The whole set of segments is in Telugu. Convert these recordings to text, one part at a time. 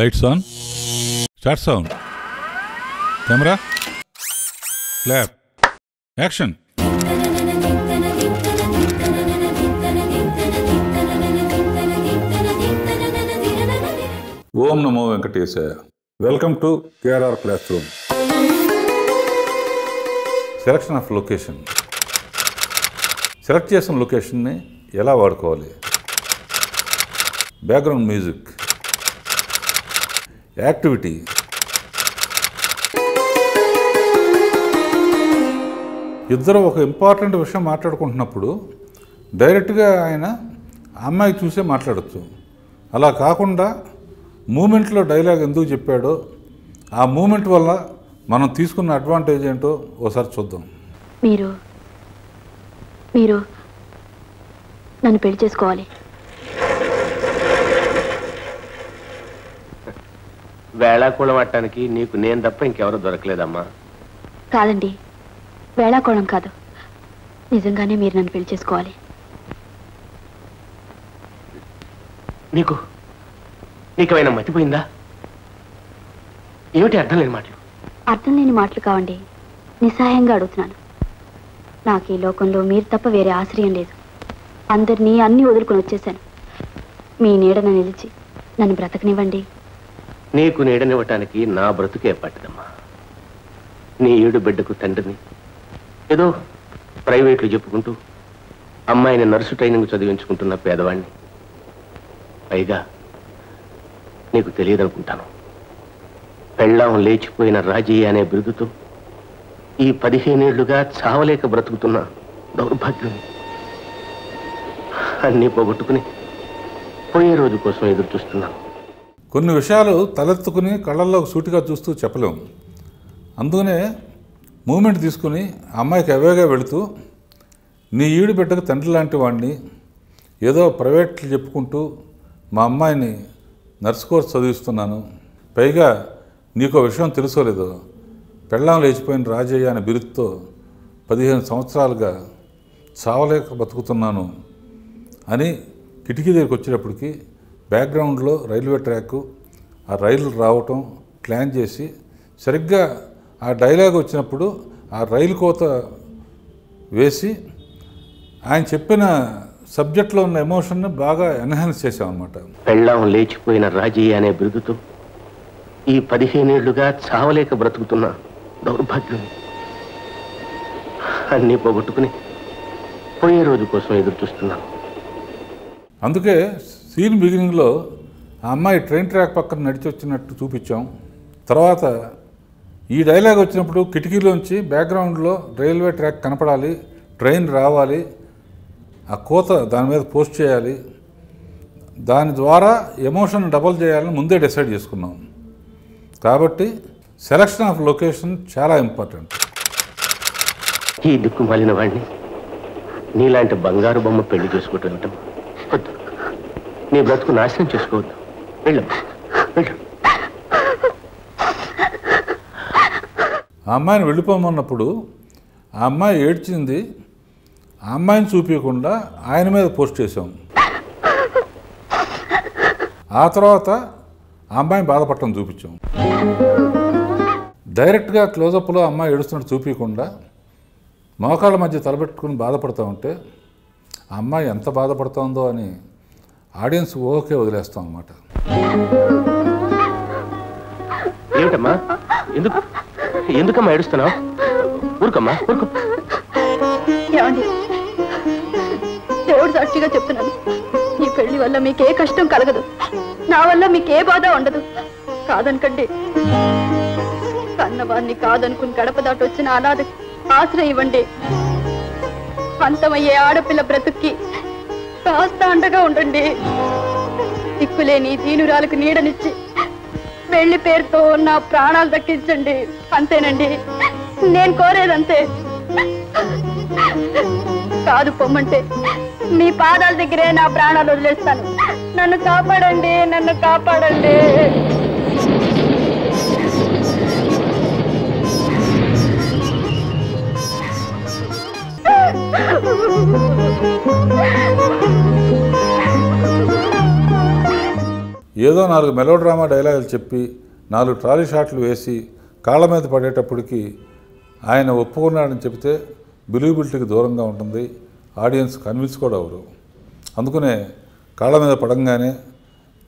Lights on. Start sound. Camera. Clap. Action. Om Namo Venkatesaya. Welcome to KRR Classroom. Selection of location. Select చేసిన లొకేషన్ని ఎలా వాడుకోవాలి? బ్యాక్గ్రౌండ్ మ్యూజిక్, యాక్టివిటీ, ఇద్దరు ఒక ఇంపార్టెంట్ విషయం మాట్లాడుకుంటున్నప్పుడు డైరెక్ట్గా ఆయన అమ్మాయి చూసే మాట్లాడచ్చు. అలా కాకుండా మూమెంట్లో డైలాగ్ ఎందుకు చెప్పాడో, ఆ మూమెంట్ వల్ల మనం తీసుకున్న అడ్వాంటేజ్ ఏంటో ఒకసారి చూద్దాం. మీరు నన్ను పెళ్లి చేసుకోవాలి. వేళాకోళం ఆడటానికి నీకు నేను తప్ప ఇంకెవరూ దొరకలేదమ్మా. కాదండి, వేళాకోళం కాదు, నిజంగానే మీరు నన్ను పెళ్లి చేసుకోవాలి. నీకేమైనా మతిపోయిందా? ఏమిటి అర్థం లేని మాటలు? అర్థం లేని మాటలు కావండి, నిస్సహాయంగా అడుగుతున్నాను. నాకు ఈ లోకంలో మీరు తప్ప వేరే ఆశ్రయం లేదు. అందరినీ అన్నీ వదులుకొని వచ్చేసాను. మీ నీడన నిలిచి నన్ను బ్రతకనివ్వండి. నీకు నీడనివ్వటానికి నా బ్రతుకే పట్టదమ్మా. నీ ఏడు బిడ్డకు తండ్రిని, ఏదో ప్రైవేట్లు చెప్పుకుంటూ అమ్మాయిని నర్సు ట్రైనింగ్ చదివించుకుంటున్న పేదవాణ్ణి. పైగా నీకు తెలియదనుకుంటాను, పెళ్ళాం లేచిపోయిన రాజయ్య అనే బిరుదుతో ఈ 15 ఏళ్లుగా చావలేక బ్రతుకుతున్న దౌర్భాగ్యం. అన్నీ పోగొట్టుకుని పోయే రోజు కోసం ఎదురు చూస్తున్నాను. కొన్ని విషయాలు తలెత్తుకుని కళ్ళల్లో సూటిగా చూస్తూ చెప్పలేము. అందుకనే మూమెంట్ తీసుకుని అమ్మాయికి అవేగా వెళుతూ, నీ ఈడు బిడ్డకు తండ్రి లాంటి వాడిని, ఏదో ప్రైవేట్లు చెప్పుకుంటూ మా అమ్మాయిని నర్స్ కోర్స్ చదివిస్తున్నాను, పైగా నీకో విషయం తెలుసుకోలేదు, పెళ్ళాం లేచిపోయిన రాజయ్య అనే బిరుదుతో 15 సంవత్సరాలుగా చావలేక బతుకుతున్నాను అని కిటికీ దగ్గరికి వచ్చేటప్పటికి బ్యాక్గ్రౌండ్లో రైల్వే ట్రాక్, ఆ రైలు రావటం ప్లాన్ చేసి సరిగ్గా ఆ డైలాగ్ వచ్చినప్పుడు ఆ రైలు కోత వేసి ఆయన చెప్పిన సబ్జెక్ట్లో ఉన్న ఎమోషన్ని బాగా ఎన్హాన్స్ చేసామన్నమాట. పెళ్ళాం లేచిపోయిన రాజయ్య అనే బిరుదుతో ఈ 15 ఏళ్లుగా చావలేక బ్రతుకుతున్న దౌర్భాగ్యం. అన్నీ పోగొట్టుకుని పోయే రోజు కోసం ఎదురు చూస్తున్నాను. అందుకే సీన్ బిగినింగ్లో ఆ అమ్మాయి ట్రైన్ ట్రాక్ పక్కన నడిచి వచ్చినట్టు చూపించాం. తర్వాత ఈ డైలాగ్ వచ్చినప్పుడు కిటికీలోంచి బ్యాక్గ్రౌండ్లో రైల్వే ట్రాక్ కనపడాలి, ట్రైన్ రావాలి, ఆ కోత దాని మీద పోస్ట్ చేయాలి, దాని ద్వారా ఎమోషన్ డబల్ చేయాలని ముందే డిసైడ్ చేసుకున్నాం. కాబట్టి సెలక్షన్ ఆఫ్ లొకేషన్ చాలా ఇంపార్టెంట్. ఈ దిక్కుమాలిన వాడిని నీలాంటి బంగారు బొమ్మ పెళ్లి చేసుకోవటం వద్దు. నీ బ్రతుకు నాశనం చేసుకోవద్దు. వెళ్ళు. ఆ అమ్మాయిని వెళ్ళిపోమన్నప్పుడు ఆ అమ్మాయి ఏడ్చింది, ఆ అమ్మాయిని చూపించకుండా ఆయన మీద పోస్ట్ చేసాం. ఆ తర్వాత ఆ అమ్మాయిని బాధపడటం చూపించాం. డైరెక్ట్గా క్లోజప్లో అమ్మాయి ఏడుస్తున్నట్టు చూపించకుండా మోకాళ్ళ మధ్య తలబెట్టుకుని బాధపడుతూ ఉంటే ఆ అమ్మాయి ఎంత బాధపడుతుందో అని ఆడియన్స్ ఓకే వదిలేస్తాం అన్నమాట. ఏమిటమ్మా, ఎందుకమ్మా ఏడుస్తున్నావు? ఊరుకమ్మా, ఊరుకో. దేవుడు సాక్షిగా చెప్తున్నాను, ఈ పెళ్లి వల్ల మీకే కష్టం కలగదు, నా వల్ల మీకే బాధ ఉండదు. కాదనకండి. కన్నవారిని కాదనుకుని గడప దాటి వచ్చిన అనాథ ఆశ్రయం ఇవ్వండి. అంతమయ్యే ఆడపిల్ల బ్రతుక్కి కాస్త అండగా ఉండండి. దిక్కులేని దీనురాలకు నీడనిచ్చి పెళ్లి పేరుతో నా ప్రాణాలు దక్కించండి. అంతేనండి, నేను కోరేదంతే. కాదు పొమ్మంటే మీ పాదాల దగ్గరే నా ప్రాణాలు వదిలేస్తాను. నన్ను కాపాడండి, నన్ను కాపాడండి. ఏదో 4 మెలోడ్రామా డైలాగులు చెప్పి 4 ట్రాలీ షాట్లు వేసి కాళ్ళ మీద పడేటప్పటికి ఆయన ఒప్పుకున్నాడని చెప్తే బిలీవబిలిటీకి దూరంగా ఉంటుంది, ఆడియన్స్ కన్విన్స్ కూడా అవరు. అందుకనే కాళ్ళ మీద పడంగానే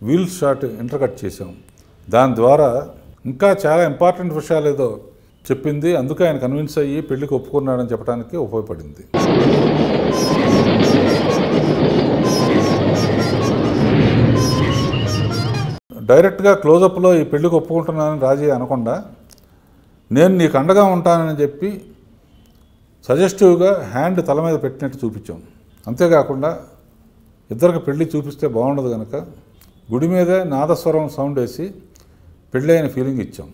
వీల్ షాట్ ఇంటర్కట్ చేసాం. దాని ద్వారా ఇంకా చాలా ఇంపార్టెంట్ విషయాలు ఏదో చెప్పింది, అందుకే ఆయన కన్విన్స్ అయ్యి పెళ్లికి ఒప్పుకున్నాడని చెప్పడానికి ఉపయోగపడింది. డైరెక్ట్గా క్లోజప్లో ఈ పెళ్లికి ఒప్పుకుంటున్నానని రాజీ అనకుండా నేను నీకు అండగా ఉంటానని చెప్పి సజెస్టివ్గా హ్యాండ్ తల మీద పెట్టినట్టు చూపించాం. అంతేకాకుండా ఇద్దరికి పెళ్లి చూపిస్తే బాగుండదు కనుక గుడి మీదే నాదస్వరం సౌండ్ వేసి పెళ్ళి అయిన ఫీలింగ్ ఇచ్చాం.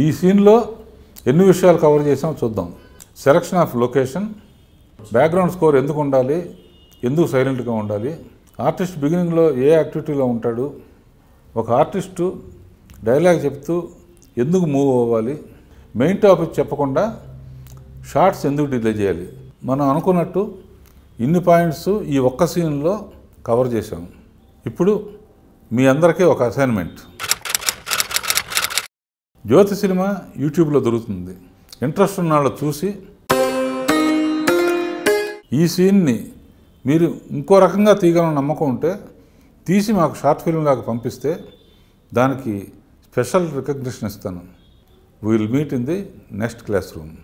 ఈ సీన్లో ఎన్ని విషయాలు కవర్ చేసామో చూద్దాం. Selection of location, background score ఎందుకు ఉండాలి, ఎందుకు సైలెంట్గా ఉండాలి, ఆర్టిస్ట్ బిగినింగ్లో ఏ యాక్టివిటీలో ఉంటాడు, ఒక ఆర్టిస్టు డైలాగ్ చెప్తూ ఎందుకు మూవ్ అవ్వాలి, మెయిన్ టాపిక్ చెప్పకుండా షార్ట్స్ ఎందుకు డిలే చేయాలి. మనం అనుకున్నట్టు ఇన్ని పాయింట్స్ ఈ ఒక్క సీన్లో కవర్ చేశాము. ఇప్పుడు మీ అందరికీ ఒక అసైన్మెంట్. జ్యోతి సినిమా యూట్యూబ్లో దొరుకుతుంది. ఇంట్రెస్ట్ ఉన్న వాళ్ళు చూసి ఈ సీన్ని మీరు ఇంకో రకంగా తీయగలని నమ్మకం ఉంటే తీసి మాకు షార్ట్ ఫిల్మ్ లాగా పంపిస్తే దానికి స్పెషల్ రికగ్నిషన్ ఇస్తాను. We will meet in the next class room.